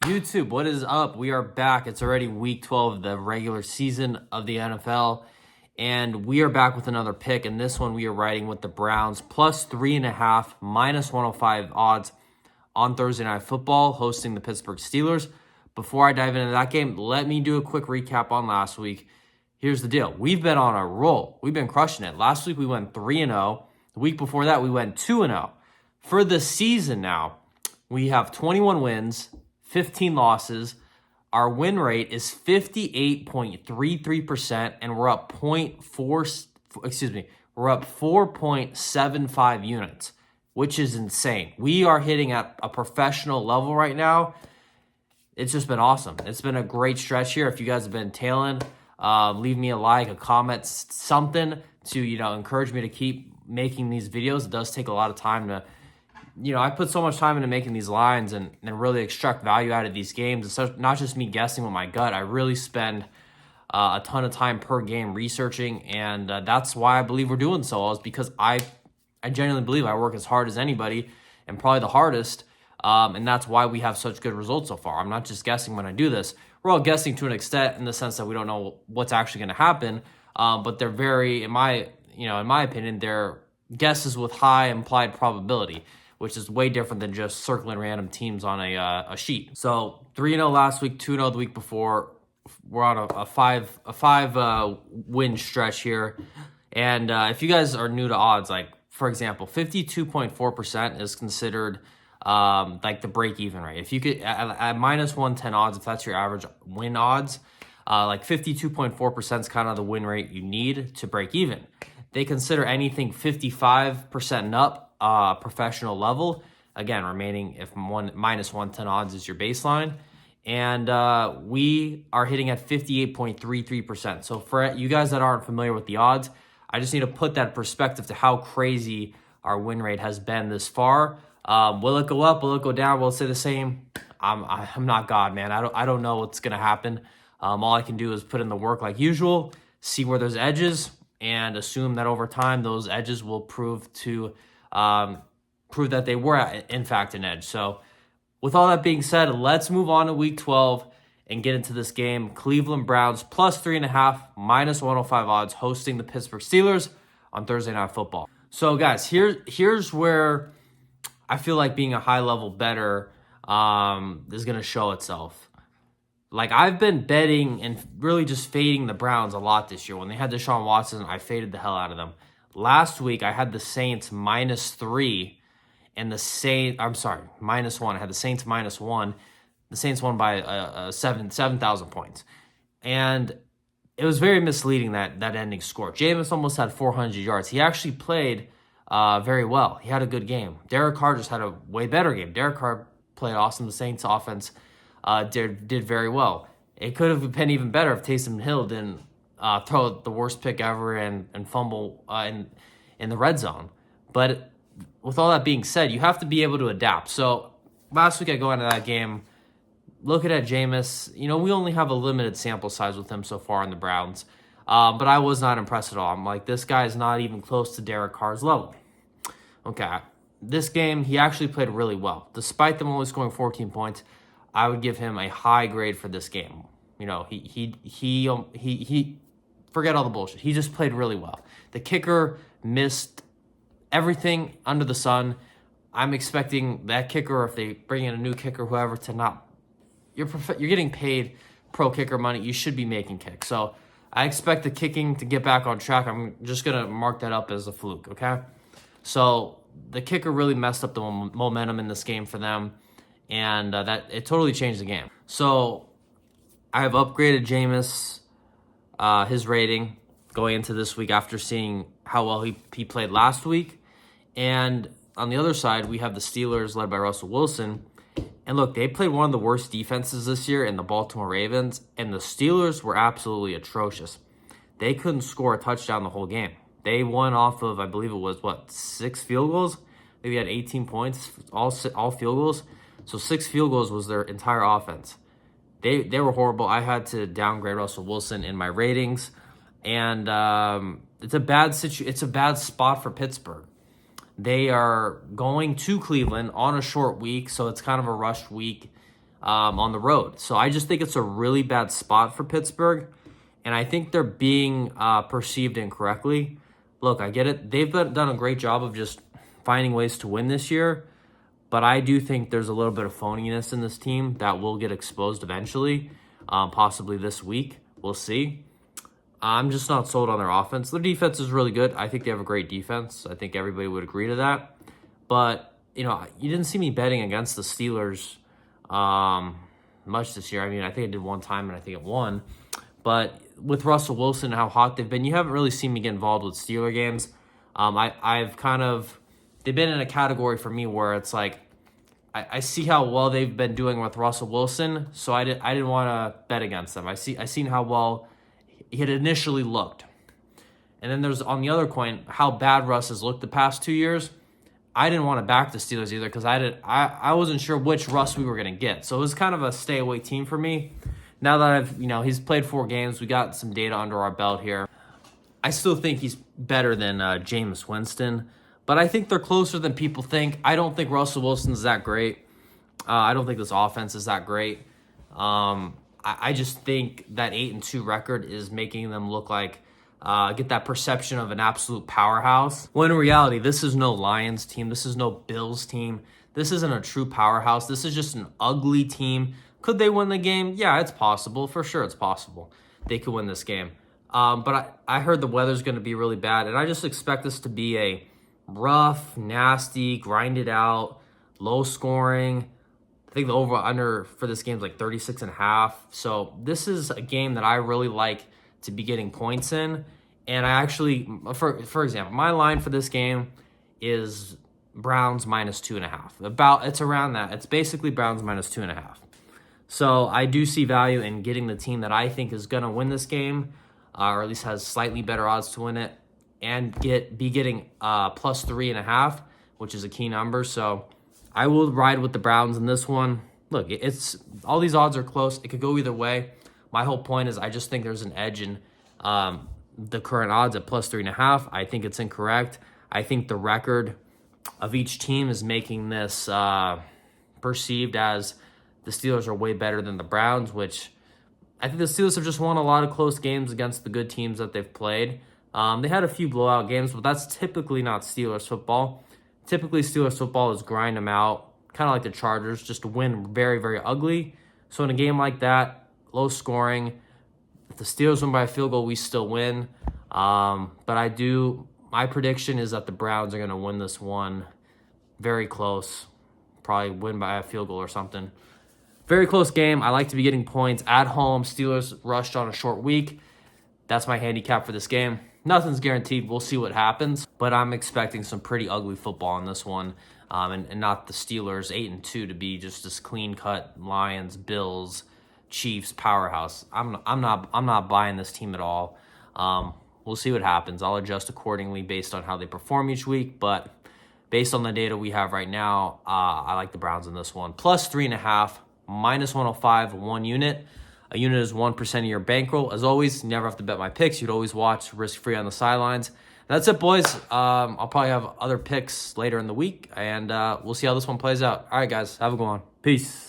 YouTube, what is up? We are back. It's already week 12 of the regular season of the NFL, and we are back with another pick. And this one we are riding with the Browns plus 3.5, minus 105 odds on Thursday Night Football, hosting the Pittsburgh Steelers. Before I dive into that game, let me do a quick recap on last week. Here's the deal. We've been on a roll. We've been crushing it. Last week we went 3-0. The week before that we went 2-0. For the season now, we have 21 wins, 15 losses. Our win rate is 58.33%, and we're up 4.75 units, which is insane. We are hitting at a professional level right now. It's just been awesome. It's been a great stretch here. If you guys have been tailing, leave me a like, a comment, something to, encourage me to keep making these videos. It does take a lot of time to, I put so much time into making these lines and really extract value out of these games. It's not just me guessing with my gut. I really spend a ton of time per game researching, and that's why I believe we're doing so well, is because I genuinely believe I work as hard as anybody and probably the hardest, and that's why we have such good results so far. I'm not just guessing when I do this. We're all guessing to an extent in the sense that we don't know what's actually going to happen, but they're very, in my opinion, they're guesses with high implied probability, which is way different than just circling random teams on a sheet. So 3-0 last week, 2-0 the week before. We're on a five win stretch here. And if you guys are new to odds, like for example, 52.4% is considered like the break-even rate. If you could at minus 110 odds, if that's your average win odds, like 52.4% is kind of the win rate you need to break even. They consider anything 55% and up professional level, again remaining if minus 110 odds is your baseline, and we are hitting at 58.33%. So for you guys that aren't familiar with the odds, I just need to put that perspective to how crazy our win rate has been this far. Will it go up? Will it go down? Will it stay the same? I'm not God, man. I don't know what's gonna happen. All I can do is put in the work like usual, see where there's edges, and assume that over time those edges will prove that they were in fact an edge. So with all that being said, let's move on to week 12 and get into this game. Cleveland Browns plus 3.5, minus 105 odds, hosting the Pittsburgh Steelers on Thursday Night Football. So guys, here's where I feel like being a high level bettor is going to show itself. Like, I've been betting and really just fading the Browns a lot this year. When they had Deshaun Watson, I faded the hell out of them. Last week, I had the Saints -3 and -1. I had the Saints -1. The Saints won by 7,000 points. And it was very misleading, that ending score. Jameis almost had 400 yards. He actually played very well. He had a good game. Derek Carr just had a way better game. Derek Carr played awesome. The Saints offense did very well. It could have been even better if Taysom Hill didn't throw the worst pick ever and fumble in the red zone. But with all that being said, you have to be able to adapt. So last week I go into that game, looking at Jameis. We only have a limited sample size with him so far in the Browns, but I was not impressed at all. I'm like, this guy is not even close to Derek Carr's level. Okay, this game, he actually played really well. Despite them only scoring 14 points, I would give him a high grade for this game. He forget all the bullshit. He just played really well. The kicker missed everything under the sun. I'm expecting that kicker, if they bring in a new kicker, whoever, to not. You're getting paid pro kicker money. You should be making kicks. So I expect the kicking to get back on track. I'm just gonna mark that up as a fluke. Okay. So the kicker really messed up the momentum in this game for them, and that it totally changed the game. So I have upgraded Jameis, his rating going into this week after seeing how well he played last week. And on the other side, we have the Steelers led by Russell Wilson. And look, they played one of the worst defenses this year in the Baltimore Ravens, and the Steelers were absolutely atrocious. They couldn't score a touchdown the whole game. They won off of, I believe it was, 6 field goals? Maybe had 18 points, all field goals. So 6 field goals was their entire offense. They were horrible. I had to downgrade Russell Wilson in my ratings, and it's a bad spot for Pittsburgh. They are going to Cleveland on a short week, so it's kind of a rushed week. on the road. So I just think it's a really bad spot for Pittsburgh, and I think they're being perceived incorrectly. Look, I get it. They've done a great job of just finding ways to win this year, but I do think there's a little bit of phoniness in this team that will get exposed eventually, possibly this week. We'll see. I'm just not sold on their offense. Their defense is really good. I think they have a great defense. I think everybody would agree to that. But, you didn't see me betting against the Steelers much this year. I mean, I think I did one time, and I think it won. But with Russell Wilson and how hot they've been, you haven't really seen me get involved with Steeler games. They've been in a category for me where it's like, I see how well they've been doing with Russell Wilson, so I didn't want to bet against them. I seen how well he had initially looked. And then there's, on the other coin, how bad Russ has looked the past 2 years. I didn't want to back the Steelers either because I wasn't sure which Russ we were going to get. So it was kind of a stay away team for me. Now that he's played 4 games, we got some data under our belt here. I still think he's better than Jameis Winston, but I think they're closer than people think. I don't think Russell Wilson's that great. I don't think this offense is that great. I just think that 8-2 record is making them look like get that perception of an absolute powerhouse. When in reality, this is no Lions team. This is no Bills team. This isn't a true powerhouse. This is just an ugly team. Could they win the game? Yeah, it's possible. For sure, it's possible. They could win this game. But I heard the weather's going to be really bad, and I just expect this to be a rough, nasty, grinded out, low scoring. I think the over-under for this game is like 36.5. So this is a game that I really like to be getting points in. And I actually, for example, my line for this game is Browns minus 2.5. It's around that. It's basically Browns minus 2.5. So I do see value in getting the team that I think is going to win this game, or at least has slightly better odds to win it, and be getting plus 3.5, which is a key number. So I will ride with the Browns in this one. Look, it's all these odds are close. It could go either way. My whole point is I just think there's an edge in the current odds at plus 3.5. I think it's incorrect. I think the record of each team is making this perceived as the Steelers are way better than the Browns, which I think the Steelers have just won a lot of close games against the good teams that they've played. They had a few blowout games, but that's typically not Steelers football. Typically, Steelers football is grind them out, kind of like the Chargers, just to win very, very ugly. So in a game like that, low scoring, if the Steelers win by a field goal, we still win. But my prediction is that the Browns are going to win this one very close, probably win by a field goal or something. Very close game. I like to be getting points at home. Steelers rushed on a short week. That's my handicap for this game. Nothing's guaranteed. We'll see what happens. But I'm expecting some pretty ugly football in this one. And not the Steelers 8-2 to be just this clean-cut Lions, Bills, Chiefs powerhouse. I'm not buying this team at all. We'll see what happens. I'll adjust accordingly based on how they perform each week. But based on the data we have right now, I like the Browns in this one. Plus 3.5, minus 105, 1 unit. A unit is 1% of your bankroll. As always, you never have to bet my picks. You'd always watch risk-free on the sidelines. That's it, boys. I'll probably have other picks later in the week, and we'll see how this one plays out. All right, guys, have a good one. Peace.